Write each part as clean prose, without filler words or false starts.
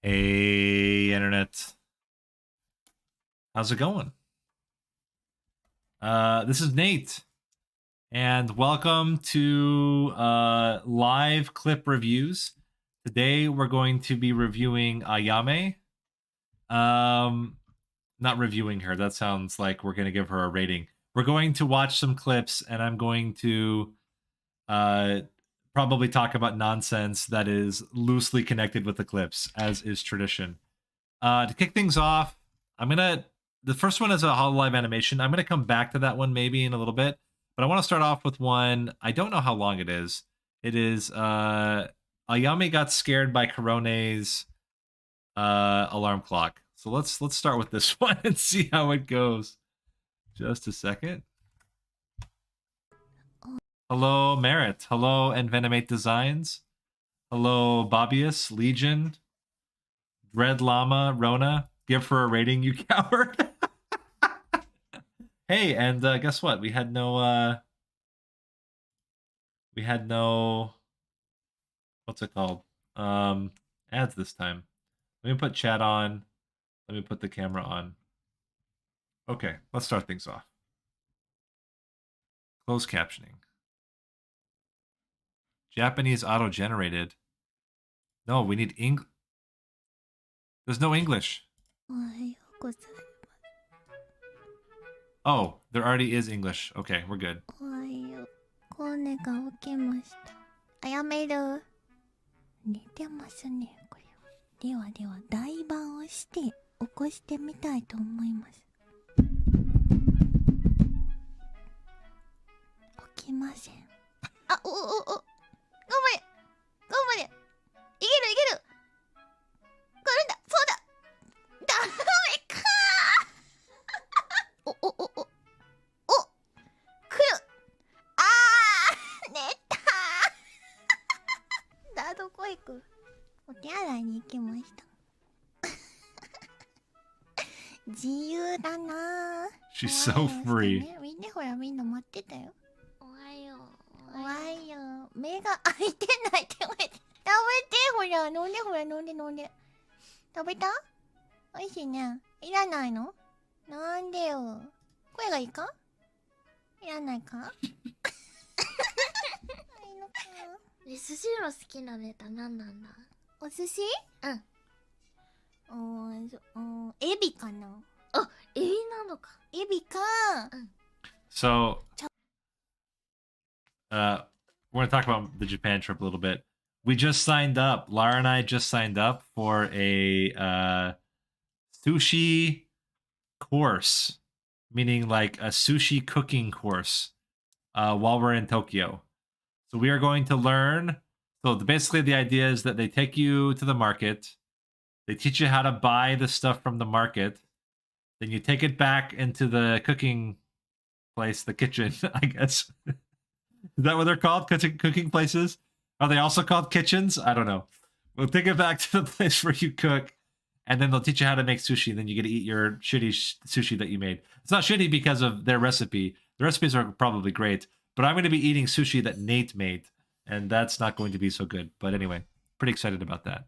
Hey, internet. How's it going? This is Nate, and welcome to live clip reviews. Today we're going to be reviewing Ayame. Not reviewing her. That sounds like we're going to give her a rating. We're going to watch some clips, and I'm going to probably talk about nonsense that is loosely connected with the clips, as is tradition. To kick things off, the first one is a Hololive animation. I'm gonna come back to that one maybe in a little bit, but I want to start off with one. I don't know how long it is. It is Ayame got scared by Korone's alarm clock. So let's start with this one and see how it goes. Just a second. Hello, Merit. Hello, Envenomate Designs. Hello, Bobius, Legion, Red Llama, Rona. Give her a rating, you coward. Hey, and guess what? We had no what's it called? Ads this time. Let me put chat on. Let me put the camera on. Okay, let's start things off. Closed captioning. Japanese auto-generated. No, we need English. There's no English. Oh, there already is English. Okay, we're good. コネが起きました。あやめる。寝てますね、これは。では、代番をして起こしてみたいと思います。起きません。あ、頑張れ。頑張れ。いける。来るんだ。そうだ。ダメかお、来る。寝ただ、どこ行く？お手洗いに行きました。自由だな。 She's so free. みんな待ってたよ。おはよう。目が開いてないって言われて。食べて、ほら、飲んで。食べた？おいしいね。いらないの？なんでよ。声がいいか？いらないか？寿司の好きなネタ何なんだ？お寿司？うん。エビかな？あ、エビなのか。エビか。So, we're going to talk about the Japan trip a little bit. We just signed up. Lara and I just signed up for a sushi course, meaning like a sushi cooking course, while we're in Tokyo. So we are going to learn. So basically the idea is that they take you to the market. They teach you how to buy the stuff from the market. Then you take it back into the cooking place, the kitchen, I guess. Is that what they're called? Cooking places? Are they also called kitchens? I don't know. We'll take it back to the place where you cook, and then they'll teach you how to make sushi, and then you get to eat your shitty sushi that you made. It's not shitty because of their recipe. The recipes are probably great, but I'm going to be eating sushi that Nate made, and that's not going to be so good. But anyway, pretty excited about that.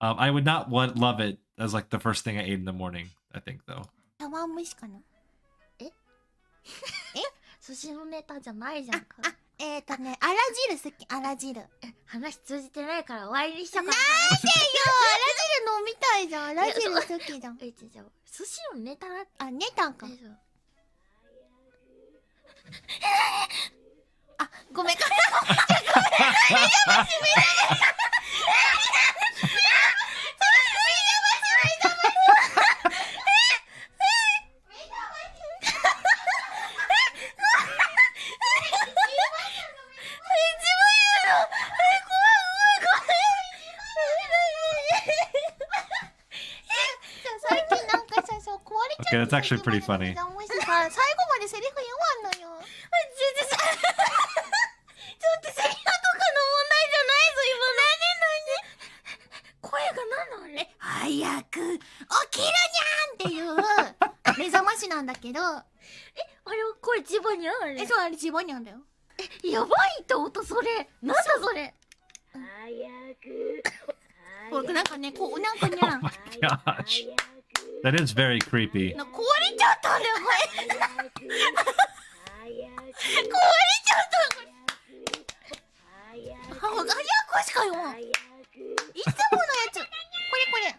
I would not love it as like the first thing I ate in the morning, I think, though. 茶碗蒸しかな？寿司のネタじゃないじゃんか。あら汁好き、あら汁。話通じてないから終わりにしたから。なんでよ、あら汁飲みたいじゃん。あら汁好きじゃん。じゃあ寿司のネタだって。あ、ネタか。あ、ごめん。Okay, that's actually pretty funny. 最後までセリフ言わんのよ。ちょっとセリフとかの問題じゃないぞ、今。声が何なのあれ？早く起きるにゃんっていう目覚ましなんだけど。あれこれジバニャンあれ？そう、あれジバニャンだよ。やばいって音それ。なんだそれ。僕なんかね、こう、なんかね、 Oh my gosh. That is very creepy. 壊れちゃったんだよ、これ。壊れちゃった、これ。早くしかよ。いつものやつ。これ。あ、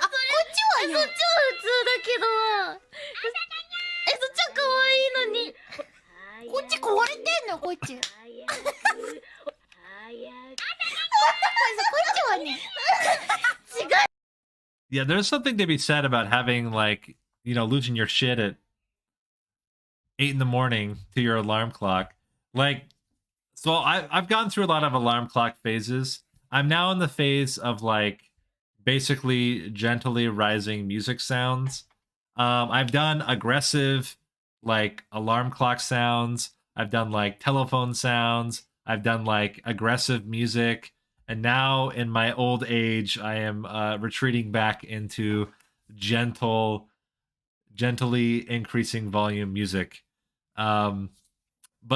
こっちはよ。そっちは普通だけど。そっちは可愛いのに。こっち壊れてんの、こっち。こっちはね。Yeah, there's something to be said about having, like, you know, losing your shit at 8 in the morning to your alarm clock. Like, so I've gone through a lot of alarm clock phases. I'm now in the phase of, like, basically gently rising music sounds. I've done aggressive, like, alarm clock sounds. I've done, like, telephone sounds. I've done, like, aggressive music. And now, in my old age, I am retreating back into gently increasing volume music. But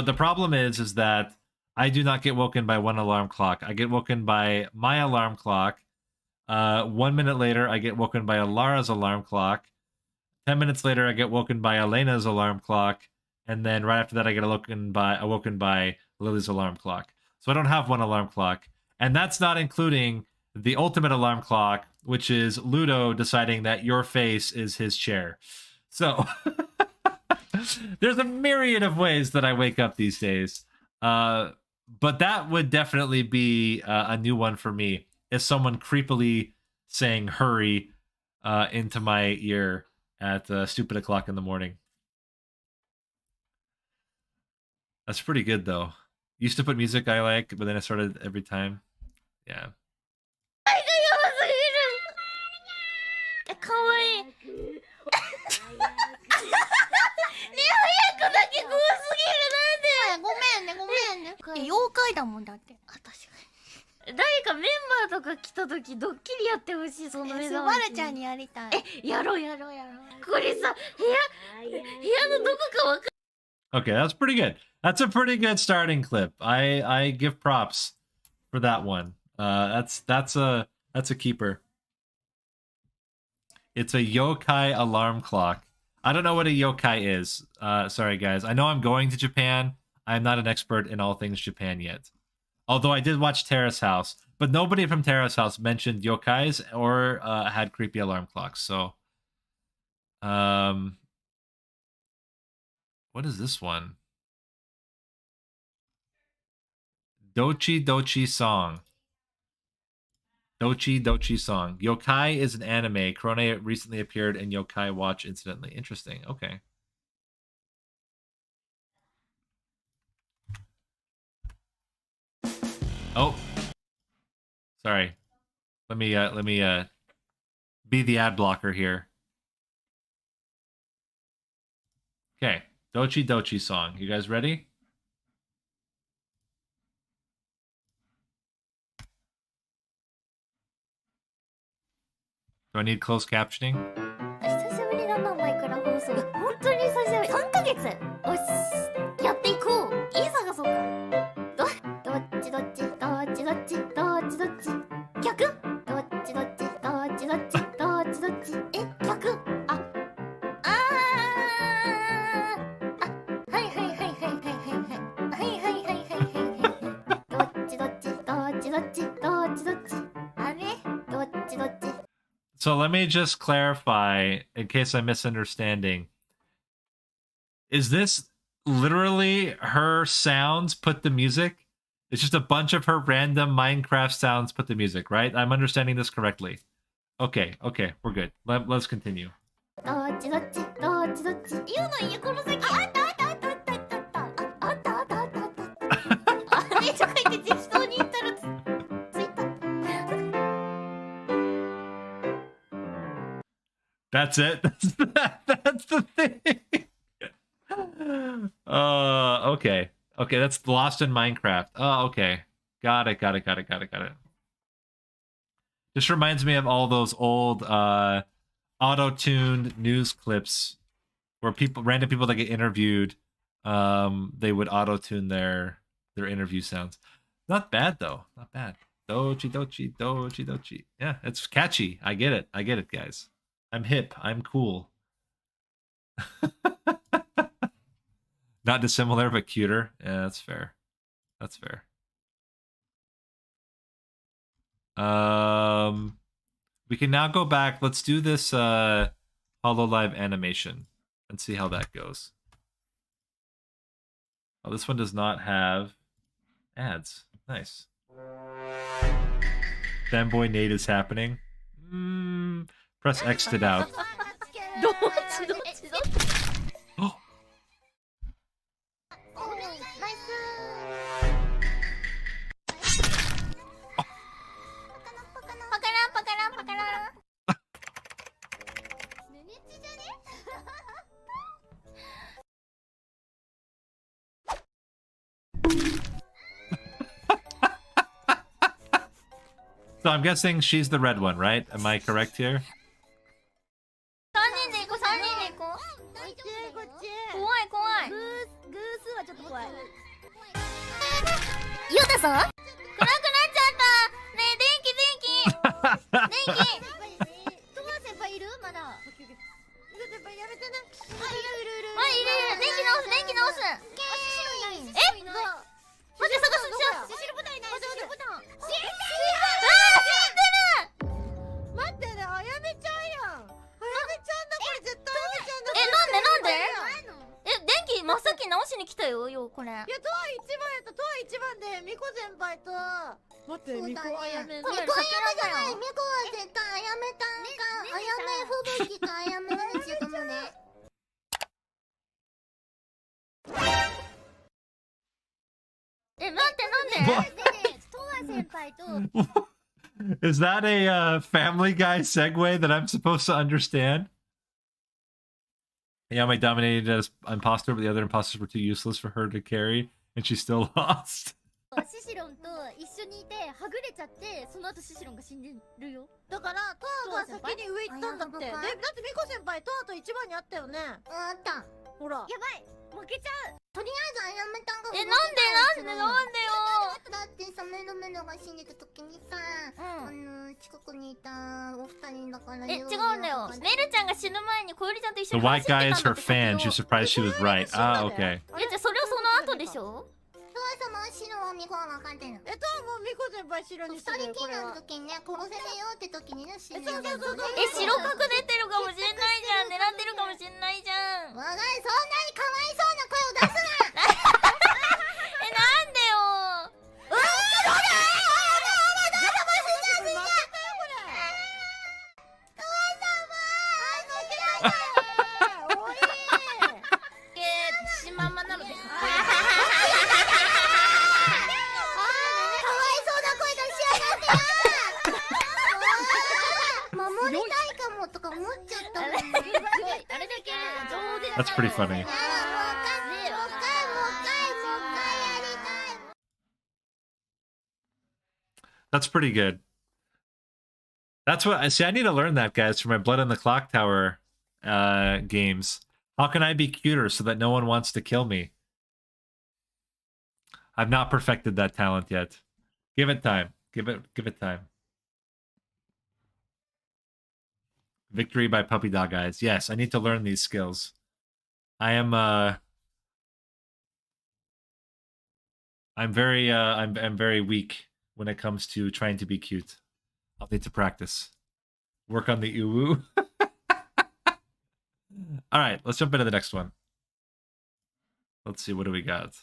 the problem is that I do not get woken by one alarm clock. I get woken by my alarm clock. 1 minute later, I get woken by Alara's alarm clock. 10 minutes later, I get woken by Elena's alarm clock. And then right after that, I get awoken by Lily's alarm clock. So I don't have one alarm clock. And that's not including the ultimate alarm clock, which is Ludo deciding that your face is his chair. So there's a myriad of ways that I wake up these days. But that would definitely be a new one for me. Is someone creepily saying hurry into my ear at stupid o'clock in the morning. That's pretty good, though. Used to put music I like, but then I started every time. Yeah. かわいい。ねえ、早くだけ怖すぎる。なんで。ごめんね。妖怪だもんだって。あ、確かに。誰かメンバーとか来た時ドッキリやってほしい。その目ス覚まし。バルちゃんにやりたい。やろう。これさ、部屋のどこかわかる。 Okay, that's pretty good. That's a pretty good starting clip. I give props for that one. That's a keeper. It's a yokai alarm clock. I don't know what a yokai is. Sorry guys. I know I'm going to Japan. I'm not an expert in all things Japan yet. Although I did watch Terrace House, but nobody from Terrace House mentioned yokais or had creepy alarm clocks. So, what is this one? Dochi song. Dochi song. Yokai is an anime. Korone recently appeared in Yokai Watch incidentally. Interesting. Okay. Oh. Sorry. Let me be the ad blocker here. Okay. Dochi song. You guys ready? Do I need closed captioning? 久しぶりだな、マイクラ放送。本当に久しぶり。3ヶ月。よし、やっていこう。いい探そうか。どっち逆。どっち逆。So let me just clarify in case I'm misunderstanding. Is this literally her sounds put the music? It's just a bunch of her random Minecraft sounds put the music, right? I'm understanding this correctly. Okay, we're good. Let's continue. That's it. That's the thing. Okay. That's Lost in Minecraft. Oh, okay. Got it. This reminds me of all those old auto-tuned news clips where random people that get interviewed, they would auto-tune their interview sounds. Not bad though. Not bad. Dochi, dochi, dochi, dochi. Yeah, it's catchy. I get it. I get it, guys. I'm hip. I'm cool. Not dissimilar, but cuter. Yeah, that's fair. That's fair. We can now go back. Let's do this Hololive animation and see how that goes. Oh, this one does not have ads. Nice. Fanboy Nate is happening. Press X it out. どっちどっちどっち Oh, ナイスパカランパカランパカランねねちじゃね so I'm guessing she's the red one, right? Am I correct here? 3人で行こう3人で行こうこっち怖い怖い偶数はちょっと怖いゆうたさん暗くなっちゃったねえ電気電気トマ先輩いるまだ先輩やめてねあいるいるいるいる電気直す電気直すえ待って探すシシルボタンいないシシルボタン死んでる待ってねあやめちゃんやんあやめちゃんだこれ絶対あやめちゃんだなんで電気真っ先直しに来たよこれいやとは一番やったとは一番でミコ先輩と待ってミコあやめミコあやめじゃないミコは絶対あやめたんかあやめ吹雪かあやめなんですよともねなんでなんでとわ先輩と Is that a Family Guy segue that I'm supposed to understand? Yeah, I dominated as imposter, but the other imposters were too useless for her to carry, and she still lost. シシロンと一緒にいてはぐれちゃってその後シシロンが死んでるよだからトアが先に上行ったんだってだってミコ先輩トアと一番に会ったよねあったほらやばい負けちゃうとりあえずあやめたんがなんでよだってさメロメロが死んでた時にさ近くにいたお二人だから違うんだよメルちゃんが死ぬ前に小百合ちゃんと一緒 The に white guy is her fan. She was surprised she was right. Ah, okay. じゃあそれはその後でしょトワ様は白はミコは分かってるトワもミコ先輩白にしてる二人きりの時にね殺せねよって時にね死ぬよね白隠れてるかもしんないじゃん狙ってるかもしんないじゃんわがいそんなにかわいそうな声を出すななんでようわーThat's pretty funny. That's pretty good. That's what I see. I need to learn that, guys, for my Blood on the Clock Tower games. How can I be cuter so that no one wants to kill me? I've not perfected that talent yet. Give it time. Give it time. Victory by Puppy Dog Eyes. Yes, I need to learn these skills. I'm very weak when it comes to trying to be cute. I'll need to practice. Work on the uwu. All right, let's jump into the next one. Let's see, what do we got?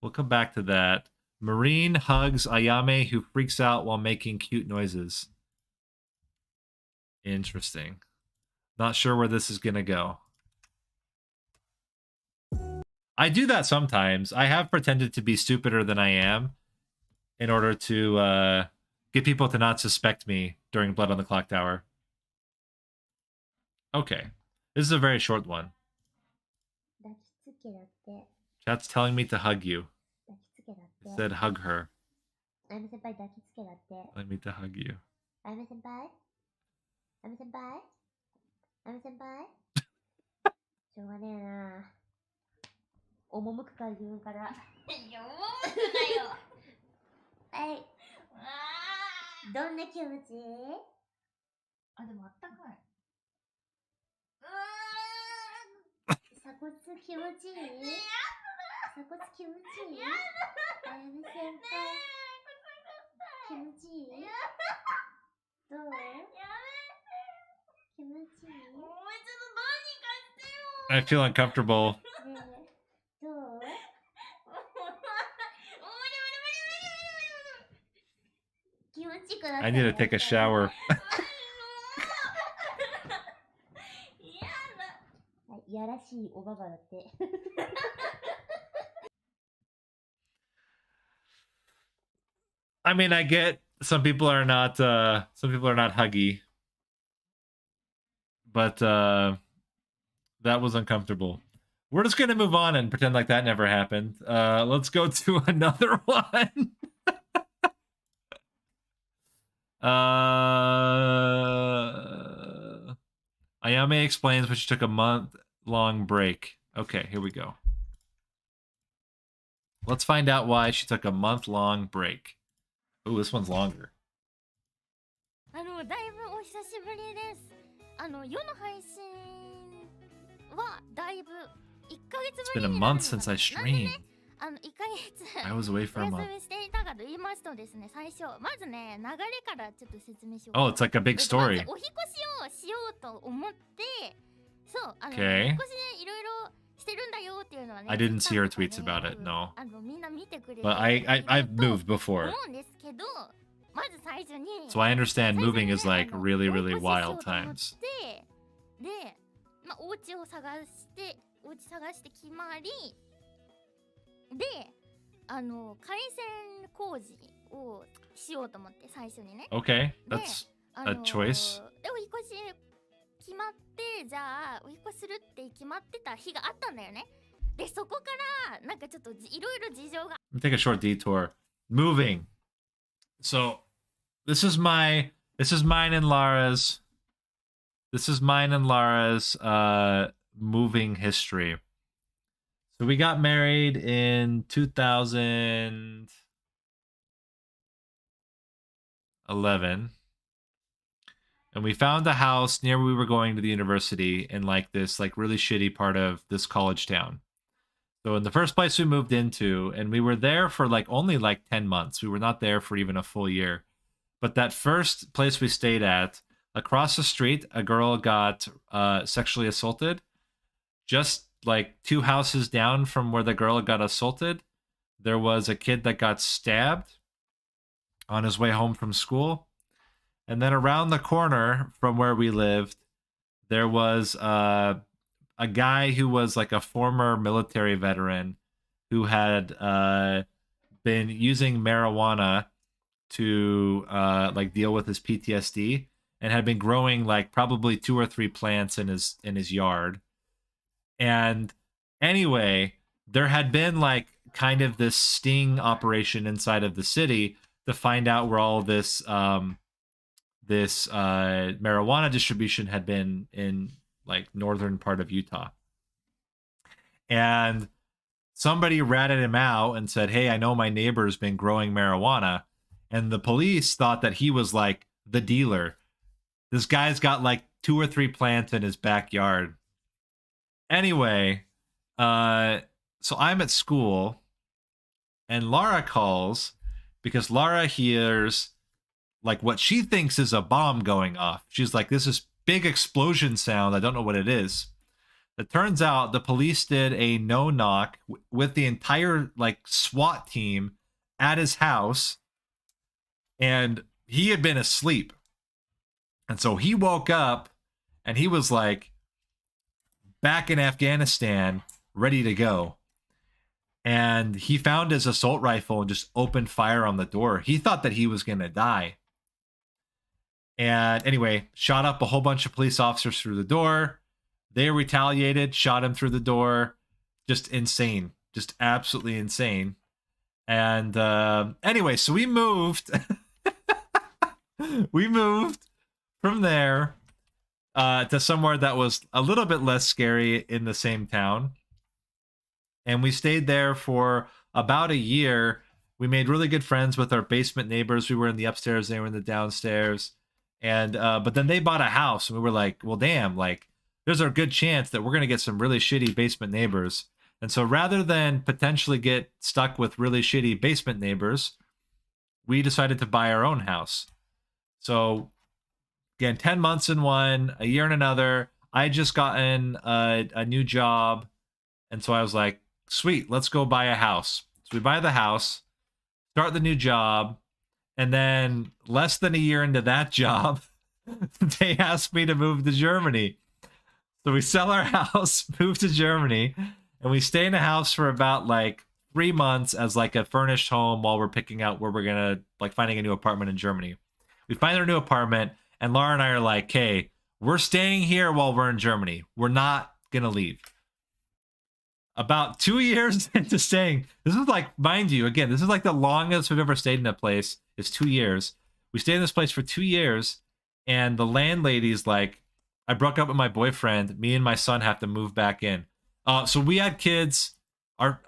We'll come back to that. Marine hugs Ayame, who freaks out while making cute noises. Interesting. Not sure where this is going to go. I do that sometimes. I have pretended to be stupider than I am in order to get people to not suspect me during Blood on the Clock Tower. Okay. This is a very short one. Chat's telling me to hug you. It said hug her. Telling me to hug you. しょうがねえな。赴くから自分から。いや、赴くなよ。はい。どんな気持ち？あ、でもあったかい。鎖骨気持ちいい？鎖骨気持ちいい？あやめ先輩。気持ちいい？どう？気持ちいい？ I feel uncomfortable. ねえ、どう？気持ちいいかな。 I need to take a shower. いやらしいおばばだって。I mean, I get some people are not huggy, but that was uncomfortable. We're just gonna move on and pretend like that never happened. Let's go to another one. Ayame explains when she took a month-long break. Okay, here we go. Let's find out why she took a month-long break. Ooh, this one's longer. だいぶお久しぶりです。世の配信はだいぶ1ヶ月 It's been a month since I streamed. 1ヶ月 I was away for a お month. 休みしていたかと言いますとですね、最初まずね、流れからちょっと説明しよう。 Oh, it's like a big ま story. ずお引越しをしようと思って、そう、Okay. 引っ越しでいろいろしてるんだよっていうのはね、 I didn't see her Twitter tweets とか about で it, no. みんな見てくれて But I've moved before. 思うんですけど、まず最初に So I understand moving is like really, really wild times. で、まあ、お家を探して決まりで、回線工事をしようと思って最初にね。 Okay, that's a choice. で、お引越し決まって、じゃあお引越しするって決まってた日があったんだよね。で、そこからなんかちょっといろいろ事情が。 Let me take a short detour. Moving. So this is mine and Lara's moving history. So we got married in 2011. And we found a house near where we were going to the university in like this like really shitty part of this college town. So in the first place we moved into, and we were there for like only like 10 months. We were not there for even a full year. But that first place we stayed at, across the street, a girl got sexually assaulted. Just like 2 houses down from where the girl got assaulted, there was a kid that got stabbed on his way home from school. And then around the corner from where we lived, there was a guy who was like a former military veteran who had been using marijuana to like deal with his PTSD and had been growing like probably 2 or 3 plants in his yard. And anyway, there had been like kind of this sting operation inside of the city to find out where all this marijuana distribution had been in like northern part of Utah. And somebody ratted him out and said, "Hey, I know my neighbor's been growing marijuana." And the police thought that he was like the dealer. This guy's got like 2 or 3 plants in his backyard. Anyway, so I'm at school and Lara calls because Lara hears like what she thinks is a bomb going off. She's like, "This is big explosion sound. I don't know what it is." It turns out the police did a no-knock with the entire like SWAT team at his house, and he had been asleep. And so he woke up and he was like back in Afghanistan, ready to go. And he found his assault rifle and just opened fire on the door. He thought that he was going to die. And anyway, shot up a whole bunch of police officers through the door. They retaliated, shot him through the door. Just insane. Just absolutely insane. And anyway, so we moved. We moved from there to somewhere that was a little bit less scary in the same town. And we stayed there for about a year. We made really good friends with our basement neighbors. We were in the upstairs, they were in the downstairs. And but then they bought a house, and we were like, well, damn, like there's a good chance that we're gonna get some really shitty basement neighbors. And so rather than potentially get stuck with really shitty basement neighbors, we decided to buy our own house. So again, 10 months in one, a year in another. I had just gotten a new job. And so I was like, sweet, let's go buy a house. So we buy the house, start the new job. And then less than a year into that job, they asked me to move to Germany. So we sell our house, move to Germany, and we stay in a house for about like 3 months as like a furnished home while we're picking out where we're gonna like finding a new apartment in Germany. We find our new apartment, and Laura and I are like, hey, we're staying here while we're in Germany. We're not gonna leave. About 2 years into staying, this is like, mind you, again, this is like the longest we've ever stayed in a place, is 2 years. We stayed in this place for 2 years, and the landlady's like, I broke up with my boyfriend. Me and my son have to move back in. So we had kids.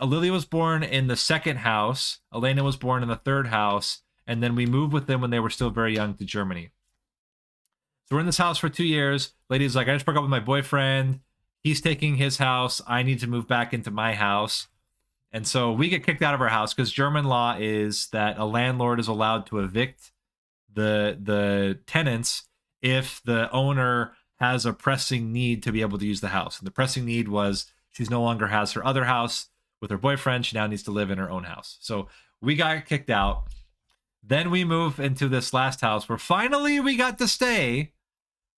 Lily was born in the second house. Elena was born in the third house. And then we moved with them when they were still very young to Germany. So we're in this house for 2 years. Lady's like, I just broke up with my boyfriend. He's taking his house. I need to move back into my house. And so we get kicked out of our house because German law is that a landlord is allowed to evict the tenants if the owner has a pressing need to be able to use the house. And the pressing need was she's no longer has her other house with her boyfriend. She now needs to live in her own house. So we got kicked out. Then we move into this last house where finally we got to stay.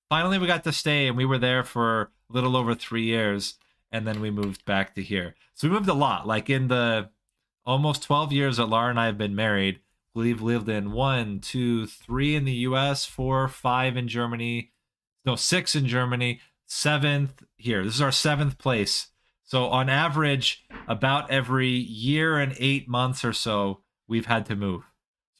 Finally, we got to stay, and we were there for a little over 3 years, and then we moved back to here. So we moved a lot. Like in the almost 12 years that Laura and I have been married, we've lived in 1, 2, 3 in the US, 4, 5 in Germany. No, 6 in Germany, 7th here. This is our 7th place. So on average, about every year and 8 months or so, we've had to move.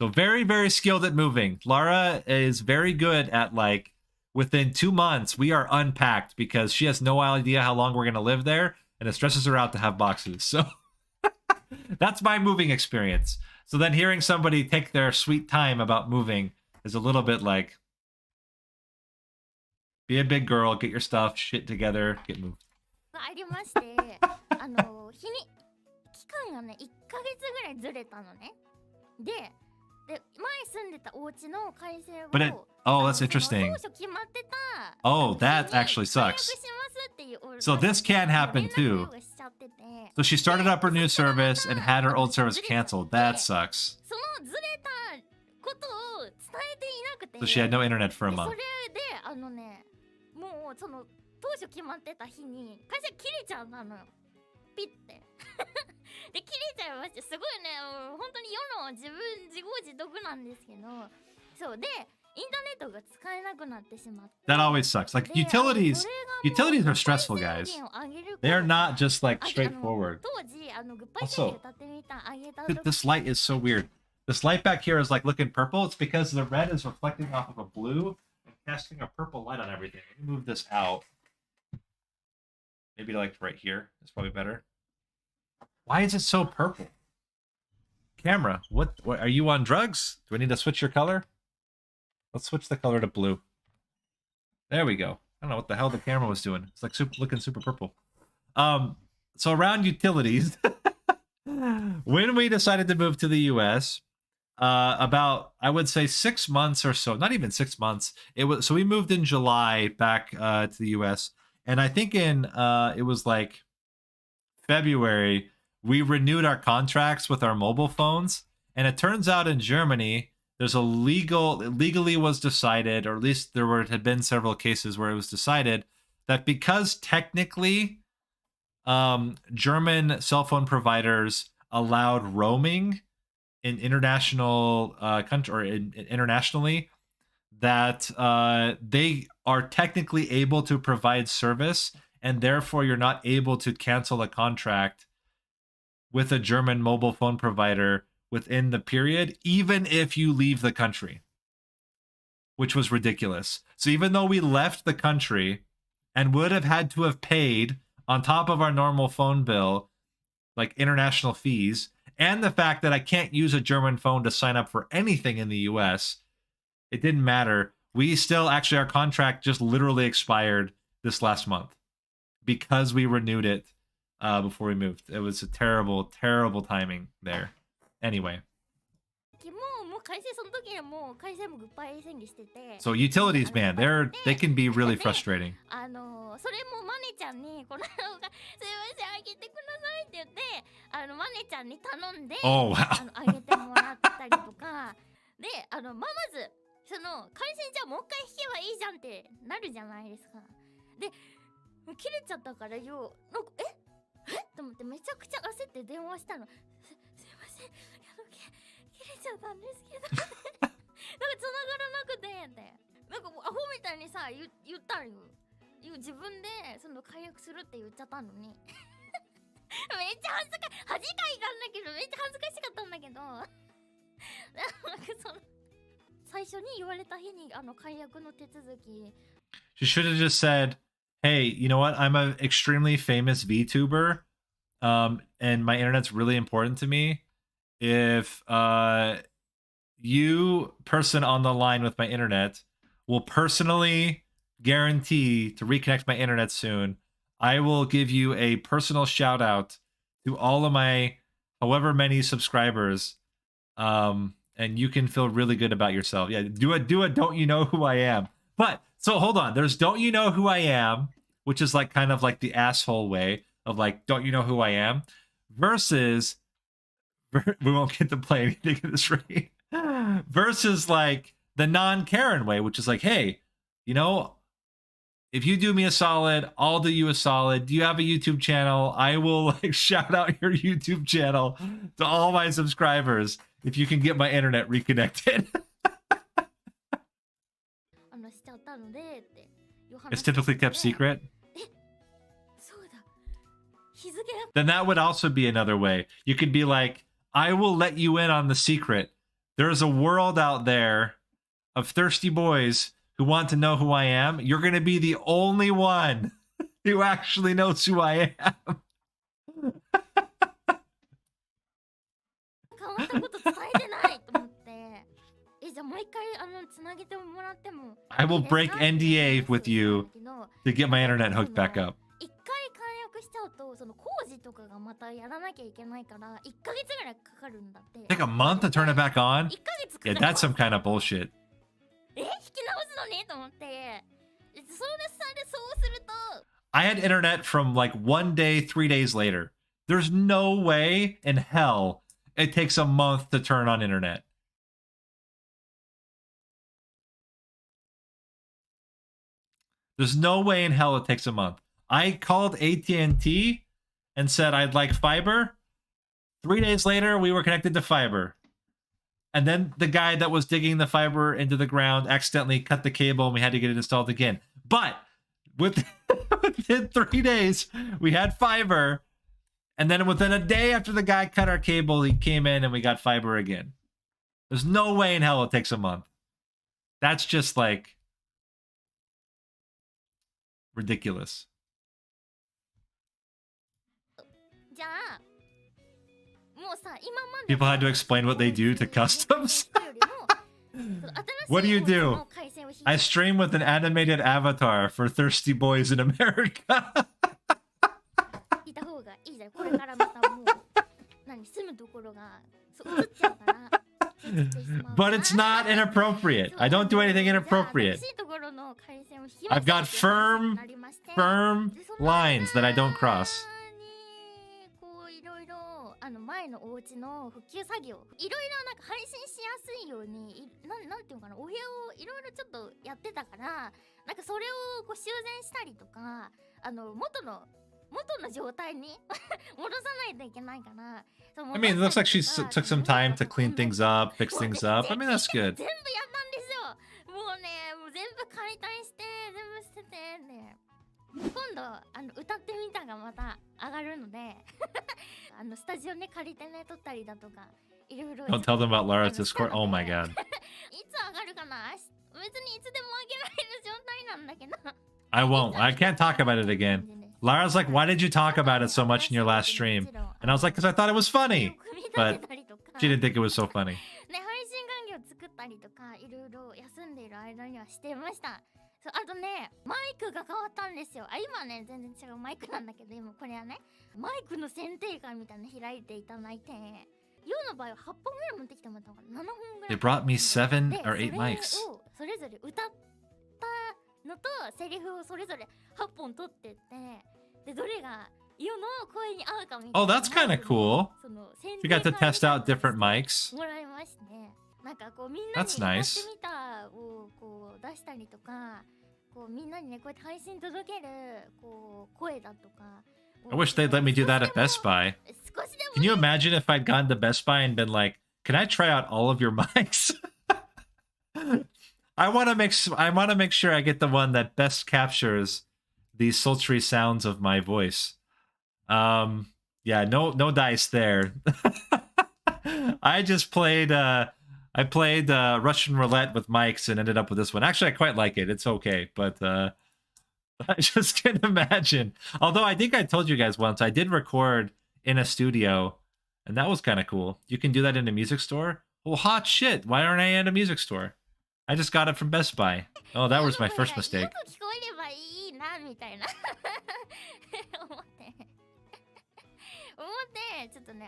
So very, very skilled at moving. Lara is very good at like, within 2 months, we are unpacked because she has no idea how long we're going to live there, and it stresses her out to have boxes. So that's my moving experience. So then hearing somebody take their sweet time about moving is a little bit like, be a big girl, get your stuff, shit together, get moved. ありまして、日に期間がね、1ヶ月ぐらいずれたのね。で、前住んでたお家の改正を But oh, that's interesting. Oh, that actually sucks. So this can happen too. So she started up her new service and had her old service canceled. That sucks. So she had no internet for a month. もうその当初決まってた日に会社切れちゃったのよ。ピッてで切れちゃいまして、すごいね、本当に世の自業自得なんですけど、そうでインターネットが使えなくなってしまって。That always sucks. Like utilities are stressful, guys. They are not just like straightforward. Also, this light is so weird. This light back here is like looking purple. It's because the red is reflecting off of a blue and casting a purple light on everything. Let me move this out. Maybe like right here. It's probably better. Why is it so purple? Camera, what are you on drugs? Do I need to switch your color? Let's switch the color to blue. There we go. I don't know what the hell the camera was doing. It's like looking super purple. So around utilities, when we decided to move to the US, about I would say 6 months or so, not even 6 months. So we moved in July back to the US, and I think in it was like February we renewed our contracts with our mobile phones, and it turns out in Germany there's legally was decided, or at least had been several cases where it was decided that because technically German cell phone providers allowed roaming in international country or internationally, that they are technically able to provide service, and therefore you're not able to cancel a contract with a German mobile phone provider within the period, even if you leave the country, which was ridiculous. So even though we left the country and would have had to have paid on top of our normal phone bill, like international fees, and the fact that I can't use a German phone to sign up for anything in the US, it didn't matter. We still actually, our contract just literally expired this last month because we renewed it before we moved. It was a terrible, terrible timing there. Anyway. So utilities, man, they can be really frustrating. Oh wow. で、まずその回線じゃもう一回引けばいいじゃんってなるじゃないですか。で、切れちゃったからよ、なんかと思ってめちゃくちゃ焦って電話したの。すいません、切れちゃったんですけど、なんか繋がらなくてって、なんかアホみたいにさ言ったんよ。自分でその解約するって言っちゃったのに。めっちゃ恥ずかしい、恥かいたんだけど、めっちゃ恥ずかしかったんだけど。She should have just said, hey, you know what? I'm an extremely famous VTuber, and my internet's really important to me. If you, person on the line with my internet, will personally guarantee to reconnect my internet soon, I will give you a personal shout out to all of my however many subscribers. And you can feel really good about yourself. Yeah, do a don't you know who I am. But so hold on, there's don't you know who I am, which is like kind of like the asshole way of like don't you know who I am, versus we won't get to play anything in this rate. Versus like the non-Karen way, which is like, hey, you know, if you do me a solid, I'll do you a solid. Do you have a YouTube channel? I will like shout out your YouTube channel to all my subscribers if you can get my internet reconnected. It's typically kept secret. Then that would also be another way. You could be like, I will let you in on the secret. There's a world out there of thirsty boys who want to know who I am. You're going to be the only one who actually knows who I am. I will break NDA with you to get my internet hooked back up. Take a month to turn it back on? Yeah, that's some kind of bullshit. I had internet from like 1 day, 3 days later. There's no way in hell it takes a month to turn on internet. There's no way in hell it takes a month. I called AT&T and said I'd like fiber. 3 days later, we were connected to fiber. And then the guy that was digging the fiber into the ground accidentally cut the cable and we had to get it installed again. But within 3 days, we had fiber. And then within a day after the guy cut our cable, he came in and we got fiber again. There's no way in hell it takes a month. That's just like ridiculous. People had to explain what they do to customs. What do? I stream with an animated avatar for thirsty boys in America. But it's not inappropriate. I don't do anything inappropriate. I've got firm lines that I don't cross. 前のお家の復旧作業いろいろなんか配信しやすいようになんていうのかな、お部屋をいろいろちょっとやってたから、なんかそれをこう修繕したりとか、元の状態に戻さないといけないから。I mean, it looks like she took some time to clean things up, fix things up. I mean, that's good. 全部やったんですよ。もうね、もう全部解体して全部捨ててね。今度歌ってみたがまた上がるのでスタジオね借りてね撮ったりだとかいろいろ。 Don't tell them about Lara's Discord. Oh my god. いつ上がるかな。I won't. I can't talk about it again. Lara's like, why did you talk about it so much in your last stream? And I was like, because I thought it was funny. But she didn't think it was so funny. ね、配信環境作ったりとかいろいろ休んでいる間にはしてました。そう、あとね、マイクが変わったんですよ。あ、今ね、全然違うマイクなんだけど、今これはね、マイクの選定会みたいなの開いていただいて、ヨウの場合は8本ぐらい持ってきてもらったのかな、7本ぐらい。 They brought me 7 or 8 mics. それぞれ歌ったのとセリフをそれぞれ8本取ってって、でどれがヨウの声に合うかみたいな。 Oh, that's kind of cool. You got to test out different mics. もらいまして、なんかこうみんなにやってみたをこう出したりとか、こうみんなにねこうやって配信届けるこう声だとか。 I wish they'd let me do that at Best Buy. Can you imagine if I'd gone to Best Buy and been like, "Can I try out all of your mics?" I want to make sure I get the one that best captures the sultry sounds of my voice. Yeah, no dice there. I just played Russian roulette with mics and ended up with this one. Actually, I quite like it. It's okay, but I just can't imagine. Although I think I told you guys once, I did record in a studio, and that was kind of cool. You can do that in a music store. Well, hot shit. Why aren't I at a music store? I just got it from Best Buy. Oh, that was my first mistake. ちょっとね、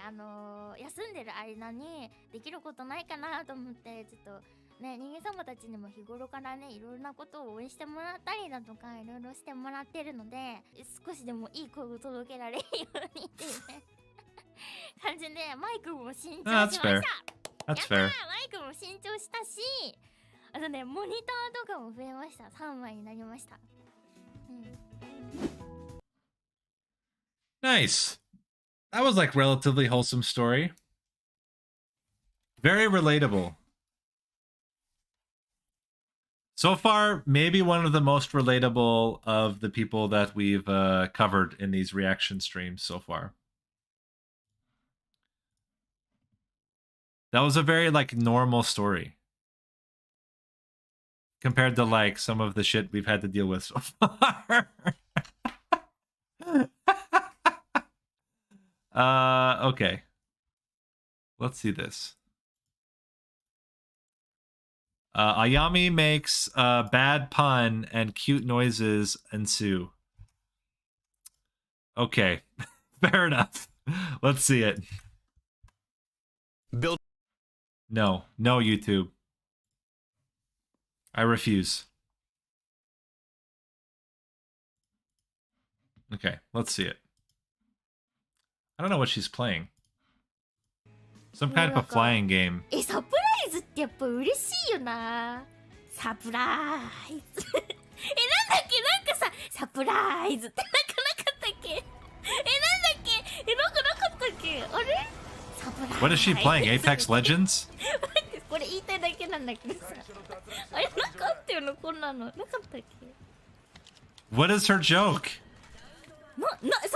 休んでる間にできることないかなと思って、ちょっとね、人間様たちにも日頃からね、いろんなことを応援してもらったりだとか、いろいろしてもらってるので、少しでもいい声を届けられるようにっていうね感じで、マイクも新調しました。That's fair. マイクも新調したし、あとね、モニターとかも増えました。3枚になりました。Nice. That was like relatively wholesome story. Very relatable. So far, maybe one of the most relatable of the people that we've covered in these reaction streams so far. That was a very like normal story compared to like some of the shit we've had to deal with so far. Okay. Let's see this. Ayame makes a bad pun and cute noises ensue. Okay. Fair enough. Let's see it. Build. No, YouTube. I refuse. Okay, let's see it. I don't know what she's playing. Some kind of a flying game. サプライズってやっぱ嬉しいよな。サプライズ。なんだっけ、なんかさ、サプライズってなんかなかったっけ？なんだっけ？なんかなかったっけ？あれ？サプライズ。 What is she playing? Apex Legends? これ言いたいだけなんだけどさ。あれなかったよな、こんなの。なかったっけ？ What is her joke? そ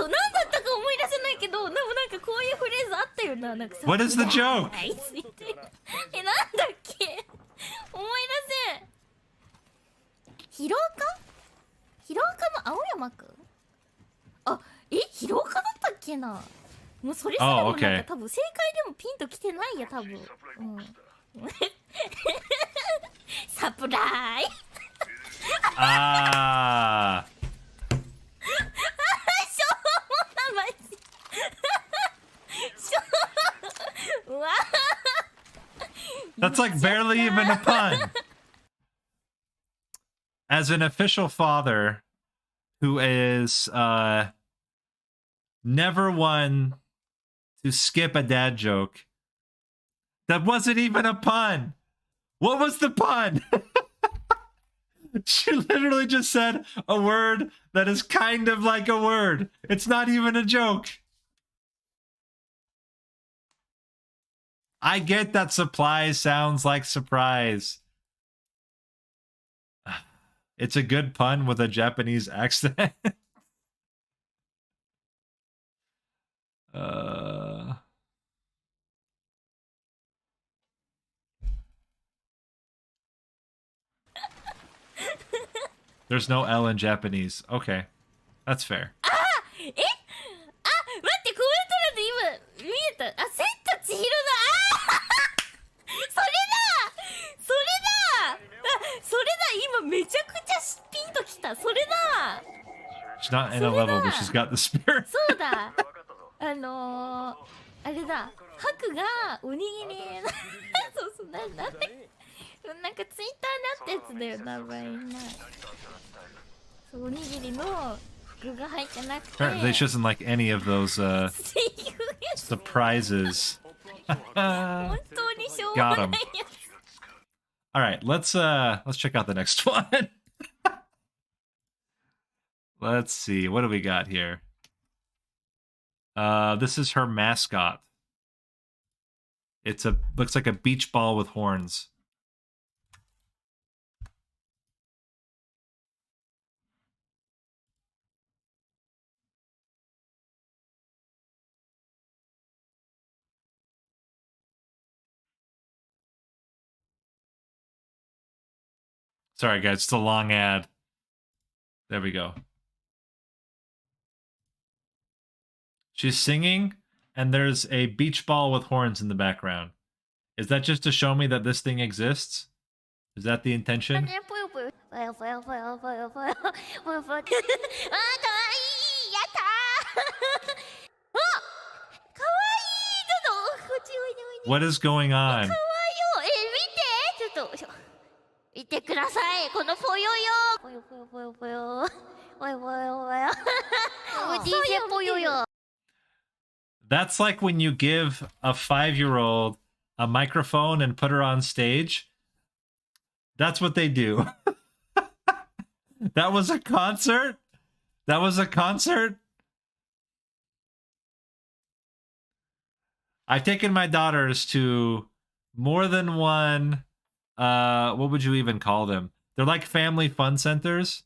う、なんだったか思い出せないけど、でもなんかこういうフレーズあったよな。なんか What is the joke? なんだっけ、思い出せん。ヒロアカ？ヒロアカの青山くん？あ、ヒロアカだったっけな。もうそれすらもなんか多分正解でもピンときてないや、多分。サプライAh. That's like barely even a pun. As an official father who is never one to skip a dad joke, that wasn't even a pun. What was the pun? She literally just said a word that is kind of like a word. It's not even a joke. I get that supply sounds like surprise. It's a good pun with a Japanese accent. There's no L in Japanese. Okay. That's fair. あ、え、あ、待ってコメント欄で今見えた。あ、千と千尋だ。あそれだ、それだ、あ、それだ。今めちゃくちゃピンときた。それだ。 She's not in a level, but she's got the spirit. そうだ。あれだ。ハクがおにぎりそうそう、なんて、なんかツイッターにあったやつだよ、名前な。そう、おにぎりの具が入ってなくて。Apparently, she doesn't like any of those surprises. 本当にしょうも Got ない him. や All right, let's check out the next one. Let's see, what do we got here? This is her mascot. Looks like a beach ball with horns. Sorry guys, it's a long ad. There we go. She's singing, and there's a beach ball with horns in the background. Is that just to show me that this thing exists? Is that the intention? ね、ぽよぽよ。ぽよぽよぽよぽよぽよ。ぽよぽよ。あー、かわいい。やったー。あ、かわいい。ちょっと、こっちおいでおいで。 What is going on? かわいいよ。見て。ちょっと、見てください。このぽよよ。ぽよぽよぽよぽよ。ぽよぽよぽよ。DJ ぽよよ。 That's like when you give a 5-year-old a microphone and put her on stage. That's what they do. That was a concert? That was a concert? I've taken my daughters to more than one, what would you even call them? They're like family fun centers,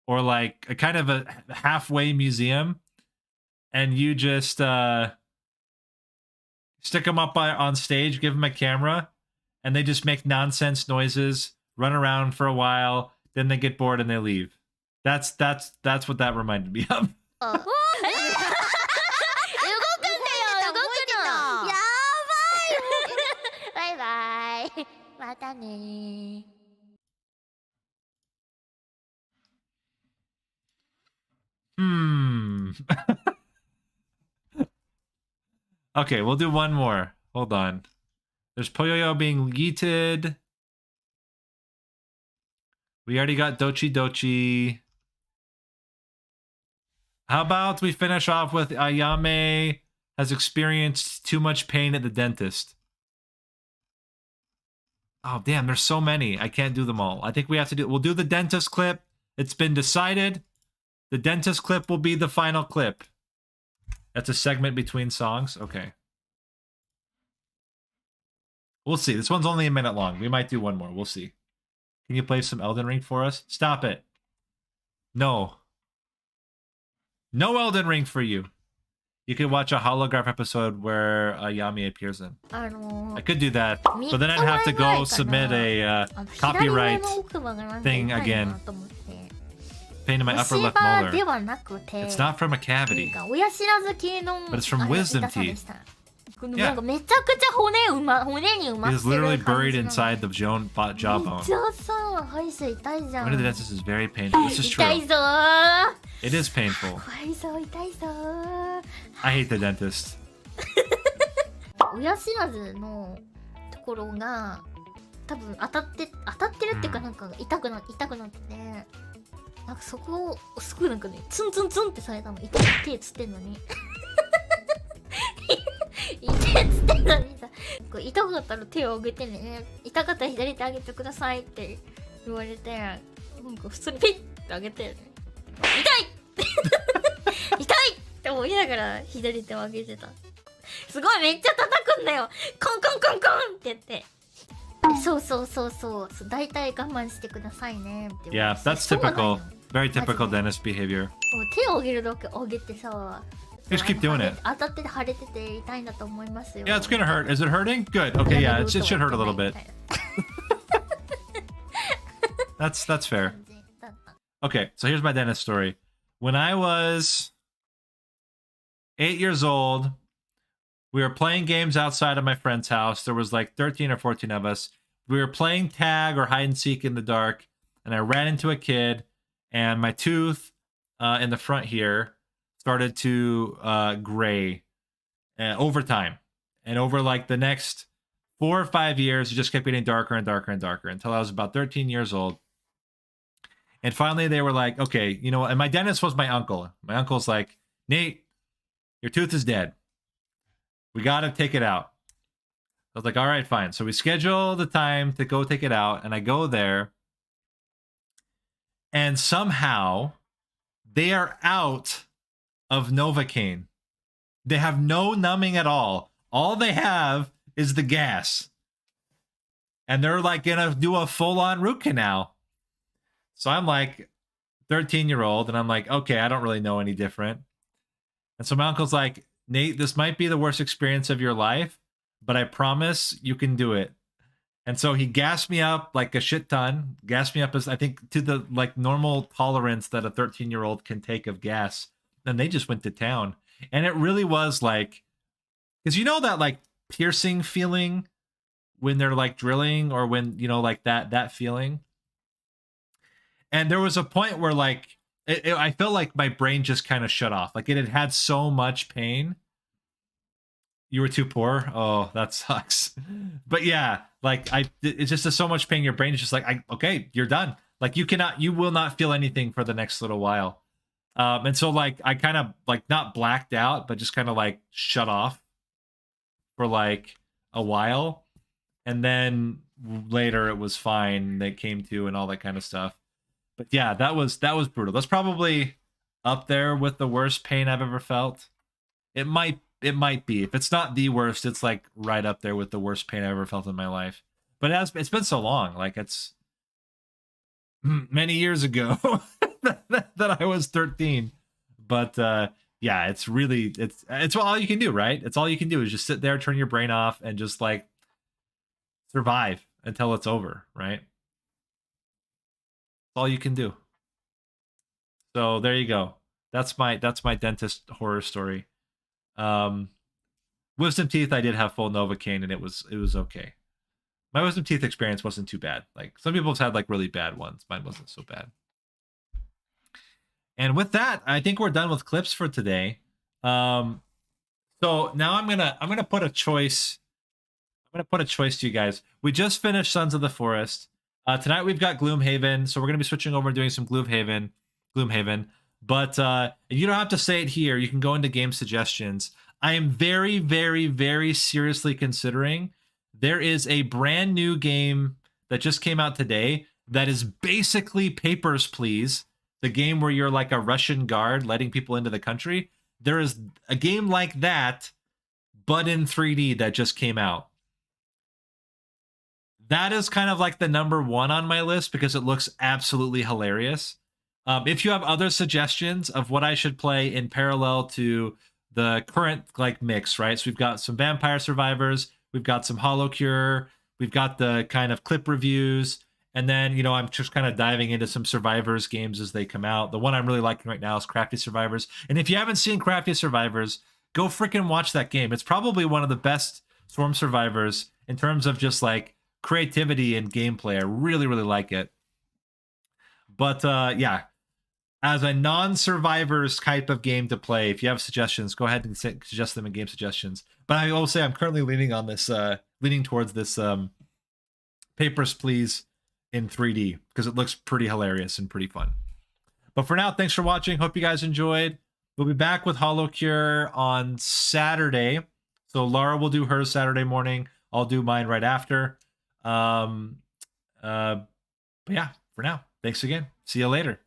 or like a kind of a halfway museum. And you just stick them up on stage, give them a camera, and they just make nonsense noises, run around for a while, then they get bored and they leave. That's what that reminded me of. 動くんだよ、動くの。やばい。バイバイ。またね。 Okay, we'll do one more. Hold on. There's Poyoyo being yeeted. We already got Dochi Dochi. How about we finish off with Ayame has experienced too much pain at the dentist. Oh, damn, there's so many. I can't do them all. I think we'll do the dentist clip. It's been decided. The dentist clip will be the final clip. That's a segment between songs? Okay. We'll see. This one's only a minute long. We might do one more. We'll see. Can you play some Elden Ring for us? Stop it. No. No Elden Ring for you. You can watch a holograph episode where Ayame appears in. I could do that, but then I'd have to go submit a copyright thing again. Pain in my upper left molar. It's not from a cavity, but it's from wisdom teeth. Yeah. It's literally buried inside the jawbone. Going to the dentist is very painful. This is true. It is painful. I hate the dentist. 親知らずのところが多分当たってるっていうか、なんか痛くなってて、なんかそこをすぐなんかね、ツンツンツンってされたの。痛い、手つってんのに痛いっつってんのにさ、こう痛かったら手を上げてね、痛かったら左手上げてくださいって言われて、なんか普通にピッて上げて、痛い痛いって思いながら左手を上げてた。すごい、めっちゃ叩くんだよ。コンコンコンコンって言って、そう大体我慢してくださいねって言われて。 Yeah, that's typical. Very typical dentist behavior. 手を上げるだけ上げてさ、 Just keep doing it. 当たって腫れてて痛いんだと思いますよ。 Yeah, it's gonna hurt. Is it hurting? Good. Okay, yeah, it should hurt a little bit. That's fair. Okay, so here's my dentist story. When I was 8 years old, we were playing games outside of my friend's house. There was like 13 or 14 of us. We were playing tag or hide and seek in the dark, and I ran into a kid, and my tooth in the front here started to gray over time. And over like the next 4 or 5 years, it just kept getting darker and darker and darker until I was about 13 years old. And finally, they were like, okay, you know, and my dentist was my uncle. My uncle's like, Nate, your tooth is dead. We got to take it out. I was like, all right, fine. So we schedule the time to go take it out, and I go there, and somehow they are out of Novocaine. They have no numbing at all. All they have is the gas. And they're like going to do a full-on root canal. So I'm like 13-year-old, and I'm like, okay, I don't really know any different. And so my uncle's like, Nate, this might be the worst experience of your life, but I promise you can do it. And so he gassed me up like a shit ton, gassed me up as I think to the like normal tolerance that a 13-year-old can take of gas. And they just went to town. And it really was like, because you know that like piercing feeling when they're like drilling, or when, you know, like that feeling. And there was a point where like, I felt like my brain just kind of shut off. Like it had had so much pain. You were too poor. Oh, that sucks. But yeah, like it's just so much pain. Your brain is just like, okay, you're done. Like you will not feel anything for the next little while. And so like, I kind of like not blacked out, but just kind of like shut off for like a while. And then later it was fine. They came to and all that kind of stuff. But yeah, that was brutal. That's probably up there with the worst pain I've ever felt. It might be. If it's not the worst, it's like right up there with the worst pain I ever felt in my life. But it's been so long. Like it's many years ago that I was 13. But yeah, it's really it's all you can do, right? It's all you can do is just sit there, turn your brain off, and just like survive until it's over, right? All you can do. So there you go. That's my dentist horror story. Wisdom teeth, I did have full Novocaine, and it was okay. My wisdom teeth experience wasn't too bad. Like some people have had like really bad ones. Mine wasn't so bad. And with that, I think we're done with clips for today. So now I'm gonna put a choice. I'm gonna put a choice to you guys. We just finished Sons of the Forest. Tonight we've got Gloomhaven, so we're going to be switching over and doing some Gloomhaven. But you don't have to say it here. You can go into game suggestions. I am very, very, very seriously considering. There is a brand new game that just came out today that is basically Papers, Please, the game where you're like a Russian guard letting people into the country. There is a game like that, but in 3D that just came out. That is kind of like the number one on my list because it looks absolutely hilarious. If you have other suggestions of what I should play in parallel to the current like mix, right? So we've got some Vampire Survivors, we've got some HoloCure, we've got the kind of clip reviews, and then, you know, I'm just kind of diving into some Survivors games as they come out. The one I'm really liking right now is Crafty Survivors. And if you haven't seen Crafty Survivors, go freaking watch that game. It's probably one of the best Swarm Survivors in terms of just like creativity and gameplay. I really, really like it. But yeah, as a non-survivors type of game to play, if you have suggestions, go ahead and suggest them in game suggestions. But I will say I'm currently leaning on this, leaning towards this Papers, Please in 3D because it looks pretty hilarious and pretty fun. But for now, thanks for watching. Hope you guys enjoyed. We'll be back with HoloCure on Saturday. So Laura will do hers Saturday morning. I'll do mine right after. But yeah, for now, thanks again. See you later.